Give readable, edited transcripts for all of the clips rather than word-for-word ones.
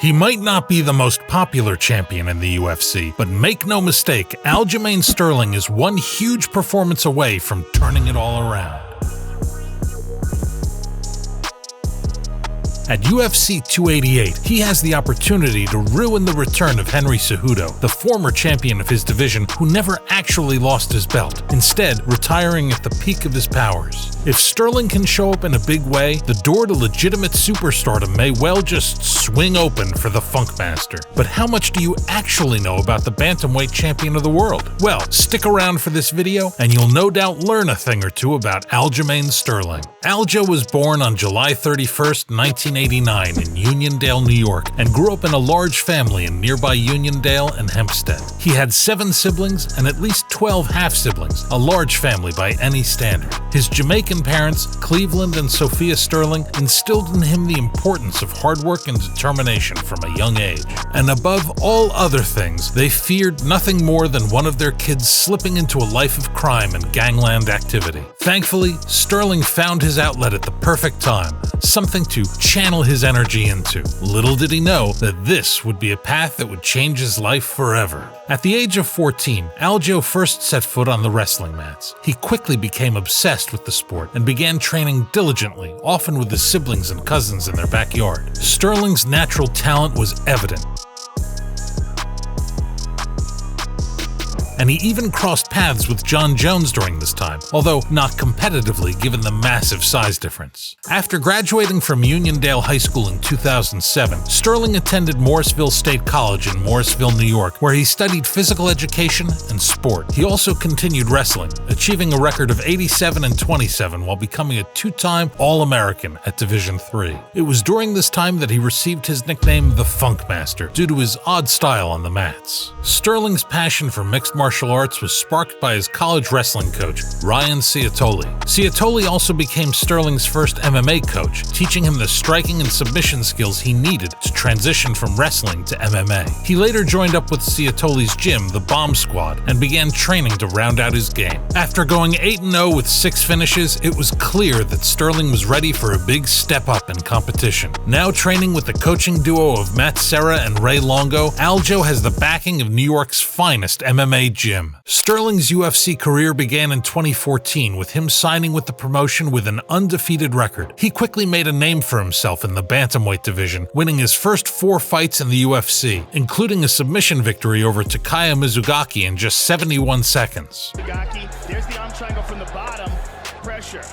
He might not be the most popular champion in the UFC, but make no mistake, Aljamain Sterling is one huge performance away from turning it all around. At UFC 288, he has the opportunity to ruin the return of Henry Cejudo, the former champion of his division who never actually lost his belt, instead retiring at the peak of his powers. If Sterling can show up in a big way, the door to legitimate superstardom may well just swing open for the Funkmaster. But how much do you actually know about the bantamweight champion of the world? Well, stick around for this video and you'll no doubt learn a thing or two about Aljamain Sterling. Aljo was born on July 31st, 1989 in Uniondale, New York, and grew up in a large family in nearby Uniondale and Hempstead. He had 7 siblings and at least 12 half-siblings, a large family by any standard. His Jamaican parents, Cleveland and Sophia Sterling, instilled in him the importance of hard work and determination from a young age. And above all other things, they feared nothing more than one of their kids slipping into a life of crime and gangland activity. Thankfully, Sterling found his outlet at the perfect time, something to channel his energy into. Little did he know that this would be a path that would change his life forever. At the age of 14, Aljo first set foot on the wrestling mats. He quickly became obsessed with the sport and began training diligently, often with his siblings and cousins in their backyard. Sterling's natural talent was evident, and he even crossed paths with John Jones during this time, although not competitively given the massive size difference. After graduating from Uniondale High School in 2007, Sterling attended Morrisville State College in Morrisville, New York, where he studied physical education and sport. He also continued wrestling, achieving a record of 87-27 while becoming a 2-time All-American at Division III. It was during this time that he received his nickname the Funkmaster, due to his odd style on the mats. Sterling's passion for mixed martial arts was sparked by his college wrestling coach, Ryan Ciatoli. Ciatoli also became Sterling's first MMA coach, teaching him the striking and submission skills he needed to transition from wrestling to MMA. He later joined up with Ciatoli's gym, the Bomb Squad, and began training to round out his game. After going 8-0 with 6 finishes, it was clear that Sterling was ready for a big step up in competition. Now training with the coaching duo of Matt Serra and Ray Longo, Aljo has the backing of New York's finest MMA gym. Sterling's UFC career began in 2014 with him signing with the promotion with an undefeated record. He quickly made a name for himself in the bantamweight division, winning his first 4 fights in the UFC, including a submission victory over Takaya Mizugaki in just 71 seconds. There's the arm triangle from the bottom. Pressure.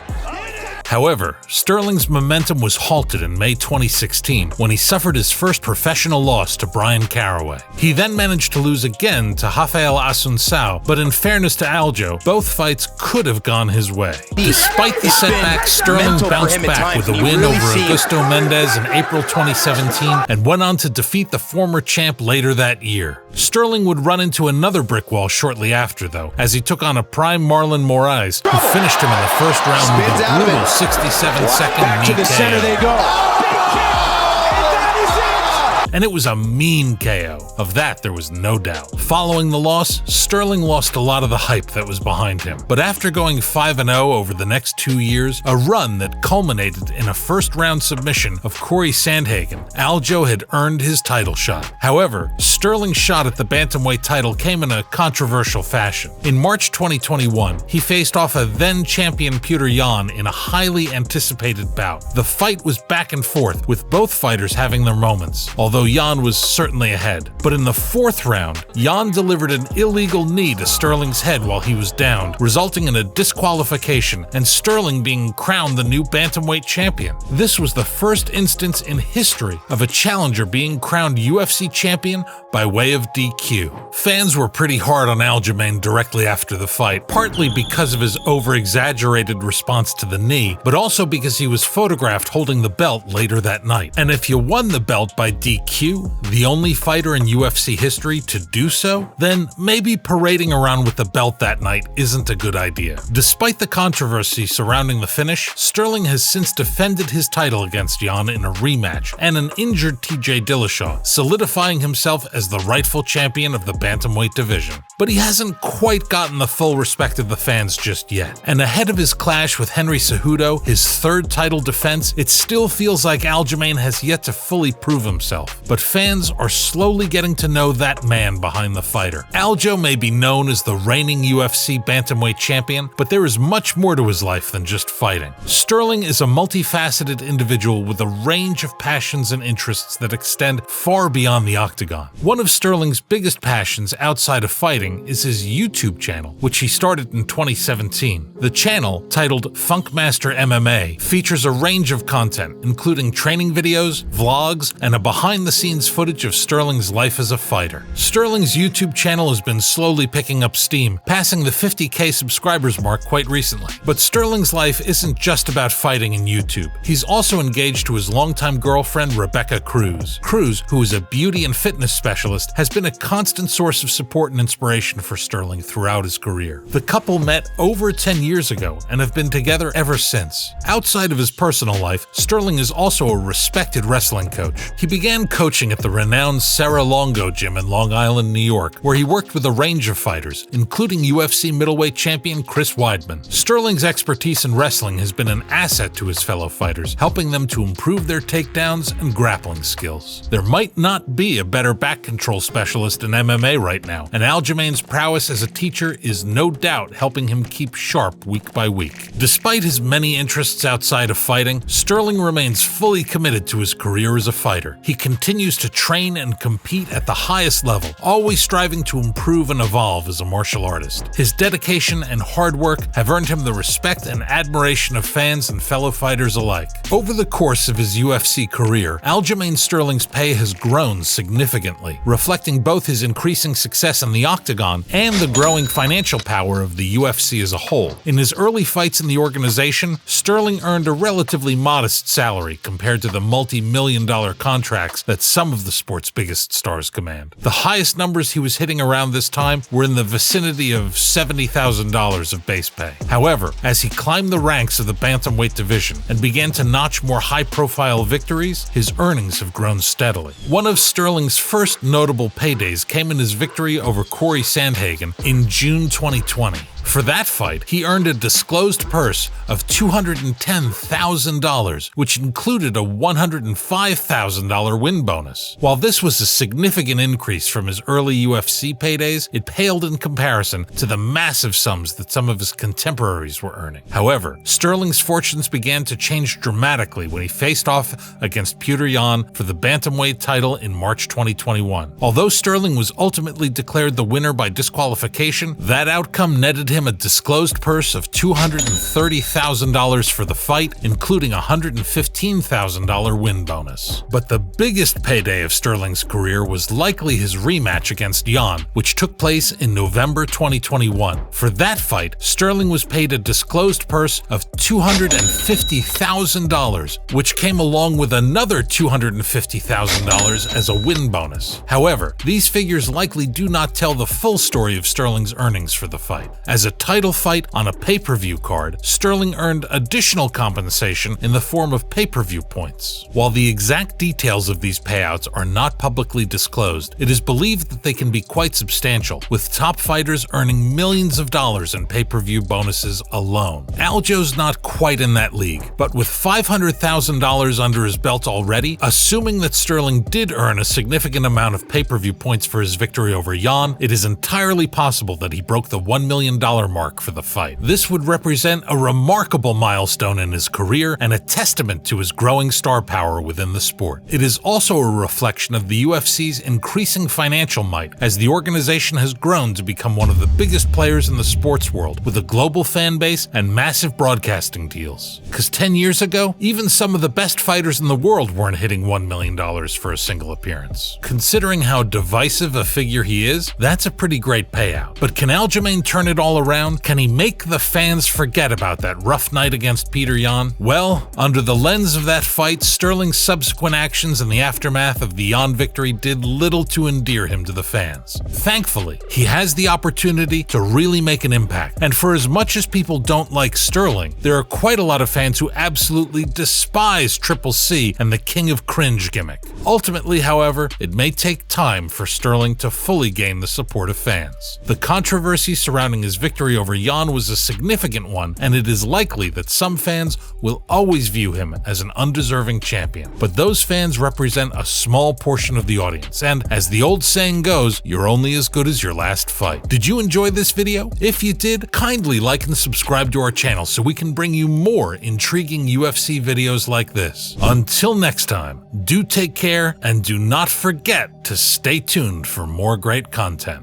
However, Sterling's momentum was halted in May 2016 when he suffered his first professional loss to Brian Caraway. He then managed to lose again to Rafael Assunção, but in fairness to Aljo, both fights could have gone his way. Despite the setbacks, Sterling bounced back with a win over Augusto Mendes in April 2017 and went on to defeat the former champ later that year. Sterling would run into another brick wall shortly after, though, as he took on a prime Marlon Moraes, who finished him in the first round with a brutal 67-second knee KO. They go. And it was a mean KO. Of that, there was no doubt. Following the loss, Sterling lost a lot of the hype that was behind him. But after going 5-0 over the next 2 years, a run that culminated in a first-round submission of Corey Sandhagen, Aljo had earned his title shot. However, Sterling's shot at the bantamweight title came in a controversial fashion. In March 2021, he faced off a then-champion Petr Yan in a highly anticipated bout. The fight was back and forth, with both fighters having their moments, although Yan was certainly ahead. But in the 4th round, Yan delivered an illegal knee to Sterling's head while he was downed, resulting in a disqualification and Sterling being crowned the new bantamweight champion. This was the first instance in history of a challenger being crowned UFC champion by way of DQ. Fans were pretty hard on Aljamain directly after the fight, partly because of his over-exaggerated response to the knee, but also because he was photographed holding the belt later that night. And if you won the belt by DQ, the only fighter in UFC history to do so, then maybe parading around with the belt that night isn't a good idea. Despite the controversy surrounding the finish, Sterling has since defended his title against Yan in a rematch and an injured TJ Dillashaw, solidifying himself as the rightful champion of the bantamweight division. But he hasn't quite gotten the full respect of the fans just yet. And ahead of his clash with Henry Cejudo, his 3rd title defense, it still feels like Aljamain has yet to fully prove himself. but fans are slowly getting to know that man behind the fighter. Aljo may be known as the reigning UFC bantamweight champion, but there is much more to his life than just fighting. Sterling is a multifaceted individual with a range of passions and interests that extend far beyond the octagon. One of Sterling's biggest passions outside of fighting is his YouTube channel, which he started in 2017. The channel, titled Funkmaster MMA, features a range of content, including training videos, vlogs, and a behind-the-scenes footage of Sterling's life as a fighter. Sterling's YouTube channel has been slowly picking up steam, passing the 50K subscribers mark quite recently. But Sterling's life isn't just about fighting and YouTube. He's also engaged to his longtime girlfriend, Rebecca Cruz. Cruz, who is a beauty and fitness specialist, has been a constant source of support and inspiration for Sterling throughout his career. The couple met over 10 years ago and have been together ever since. Outside of his personal life, Sterling is also a respected wrestling coach. He began coaching at the renowned Serra Longo gym in Long Island, New York, where he worked with a range of fighters, including UFC middleweight champion Chris Weidman. Sterling's expertise in wrestling has been an asset to his fellow fighters, helping them to improve their takedowns and grappling skills. There might not be a better back control specialist in MMA right now, and Aljamain's prowess as a teacher is no doubt helping him keep sharp week by week. Despite his many interests outside of fighting, Sterling remains fully committed to his career as a fighter. He continues to train and compete at the highest level, always striving to improve and evolve as a martial artist. His dedication and hard work have earned him the respect and admiration of fans and fellow fighters alike. Over the course of his UFC career, Aljamain Sterling's pay has grown significantly, reflecting both his increasing success in the octagon and the growing financial power of the UFC as a whole. In his early fights in the organization, Sterling earned a relatively modest salary compared to the multi-million-dollar contracts that some of the sport's biggest stars command. The highest numbers he was hitting around this time were in the vicinity of $70,000 of base pay. However, as he climbed the ranks of the bantamweight division and began to notch more high-profile victories, his earnings have grown steadily. One of Sterling's first notable paydays came in his victory over Corey Sandhagen in June 2020. For that fight, he earned a disclosed purse of $210,000, which included a $105,000 win bonus. While this was a significant increase from his early UFC paydays, it paled in comparison to the massive sums that some of his contemporaries were earning. However, Sterling's fortunes began to change dramatically when he faced off against Petr Yan for the bantamweight title in March 2021. Although Sterling was ultimately declared the winner by disqualification, that outcome netted him a disclosed purse of $230,000 for the fight, including a $115,000 win bonus. But the biggest payday of Sterling's career was likely his rematch against Yan, which took place in November 2021. For that fight, Sterling was paid a disclosed purse of $250,000, which came along with another $250,000 as a win bonus. However, these figures likely do not tell the full story of Sterling's earnings for the fight. As a title fight on a pay-per-view card, Sterling earned additional compensation in the form of pay-per-view points. While the exact details of these payouts are not publicly disclosed, it is believed that they can be quite substantial, with top fighters earning millions of dollars in pay-per-view bonuses alone. Aljo's not quite in that league, but with $500,000 under his belt already, assuming that Sterling did earn a significant amount of pay-per-view points for his victory over Yan, it is entirely possible that he broke the $1 million mark for the fight. This would represent a remarkable milestone in his career and a testament to his growing star power within the sport. It is also a reflection of the UFC's increasing financial might, as the organization has grown to become one of the biggest players in the sports world, with a global fan base and massive broadcasting deals. Because 10 years ago, even some of the best fighters in the world weren't hitting $1 million for a single appearance. Considering how divisive a figure he is, that's a pretty great payout. But can Aljamain turn it all around? Can he make the fans forget about that rough night against Petr Yan? Well, under the lens of that fight, Sterling's subsequent actions in the aftermath of the Yan victory did little to endear him to the fans. Thankfully, he has the opportunity to really make an impact, and for as much as people don't like Sterling, there are quite a lot of fans who absolutely despise Triple C and the King of Cringe gimmick. Ultimately, however, it may take time for Sterling to fully gain the support of fans. The controversy surrounding his victory victory over Jan was a significant one, and it is likely that some fans will always view him as an undeserving champion. But those fans represent a small portion of the audience, and as the old saying goes, you're only as good as your last fight. Did you enjoy this video? If you did, kindly like and subscribe to our channel so we can bring you more intriguing UFC videos like this. Until next time, do take care and do not forget to stay tuned for more great content.